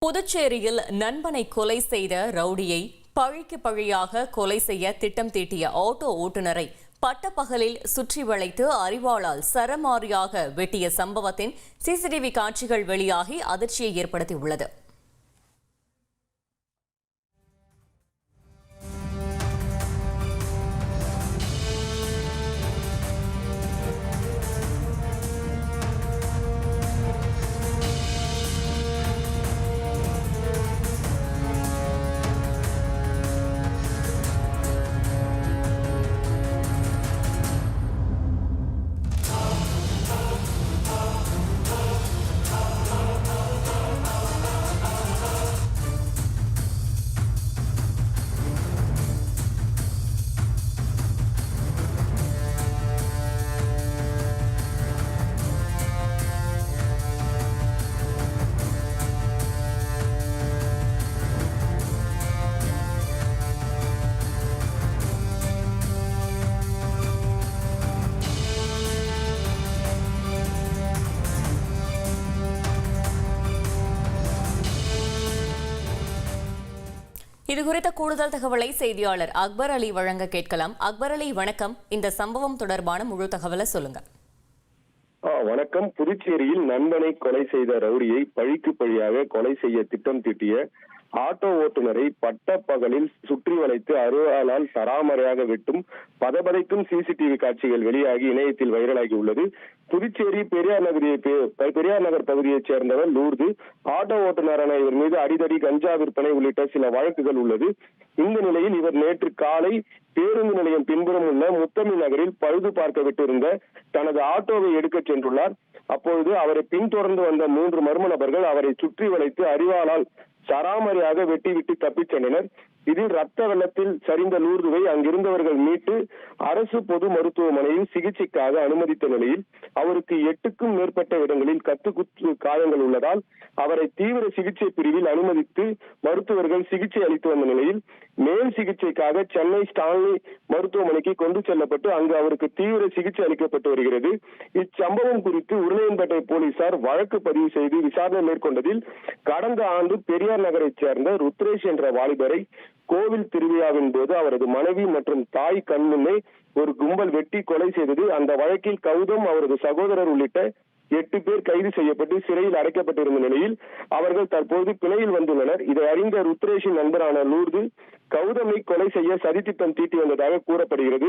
புதுச்சேரியில் நண்பனை கொலை செய்த ரவுடியை பழிக்கு பழியாக கொலை செய்ய திட்டம் தீட்டிய ஆட்டோ ஓட்டுநரை பட்டப்பகலில் சுற்றி வளைத்து அரிவாளால் சரமாரியாக வெட்டிய சம்பவத்தின் சிசிடிவி காட்சிகள் வெளியாகி அதிர்ச்சியை ஏற்படுத்தியுள்ளது. இதுகுறித்த கூடுதல் தகவலை செய்தியாளர் அக்பர் அலி வழங்க கேட்கலாம். அக்பர் அலி, வணக்கம். இந்த சம்பவம் தொடர்பான முழு தகவலை சொல்லுங்க. வணக்கம். புதுச்சேரியில் நண்பனை கொலை செய்த ரவுடியை பழிக்கு பழியாக கொலை செய்ய திட்டம் தீட்டிய ஆட்டோ ஓட்டுநரை பட்டப்பகலில் சுற்றி வளைத்து அருவாளால் சராமரியாக வெட்டும் பதபதைக்கும் சிசிடிவி காட்சிகள் வெளியாகி இணையத்தில் வைரலாகி உள்ளது. புதுச்சேரி பெரியார் நகர் பகுதியைச் சேர்ந்தவர் லூர்து. ஆட்டோ ஓட்டுநரான இவர் மீது அடிதடி, கஞ்சா விற்பனை உள்ளிட்ட சில வழக்குகள் உள்ளது. இந்த நிலையில் இவர் நேற்று காலை பேருந்து நிலையம் பின்புறம் உள்ள முத்தமிழ் நகரில் பழுது பார்க்க விட்டிருந்த தனது ஆட்டோவை எடுக்க சென்றுள்ளார். அப்பொழுது அவரை பின்தொடர்ந்து வந்த 3 மர்ம நபர்கள் அவரை சுற்றி வளைத்து அரிவாளால் சராமரியாக வெட்டிவிட்டு தப்பிச் சென்றனர். இதில் ரத்த வெள்ளத்தில் சரிந்த லூர்துவை அங்கிருந்தவர்கள் மீட்டு அரசு பொது மருத்துவமனையில் சிகிச்சைக்காக அனுமதித்த நிலையில் அவருக்கு 8க்கும் மேற்பட்ட இடங்களில் கத்துக்குத்து காயங்கள் உள்ளதால் அவரை தீவிர சிகிச்சை பிரிவில் அனுமதித்து மருத்துவர்கள் சிகிச்சை அளித்து வந்த நிலையில் மேல் சிகிச்சைக்காக சென்னை ஸ்டான்லி மருத்துவமனைக்கு கொண்டு செல்லப்பட்டு அங்கு அவருக்கு தீவிர சிகிச்சை அளிக்கப்பட்டு வருகிறது. இச்சம்பவம் குறித்து உருளையன்பேட்டை போலீசார் வழக்கு பதிவு செய்து விசாரணை மேற்கொண்டதில் கடந்த ஆண்டு பெரியார் நகரைச் சேர்ந்த ருத்ரேஷ் என்ற வாலிபரை கோவில் திருவிழாவின் போது அவரது மனைவி மற்றும் தாய் கண்முன்னே ஒரு கும்பல் வெட்டி கொலை செய்தது. அந்த வழக்கில் கௌதம், அவரது சகோதரர் உள்ளிட்ட 8 பேர் கைது செய்யப்பட்டு சிறையில் அடைக்கப்பட்டிருந்த நிலையில் அவர்கள் தற்போது பிணையில் வந்துள்ளனர். இதை அறிந்த ருத்ரேஷின் நண்பரான லூர்து கௌதமை கொலை செய்ய சதித்திட்டம் தீட்டி வந்ததாக கூறப்படுகிறது.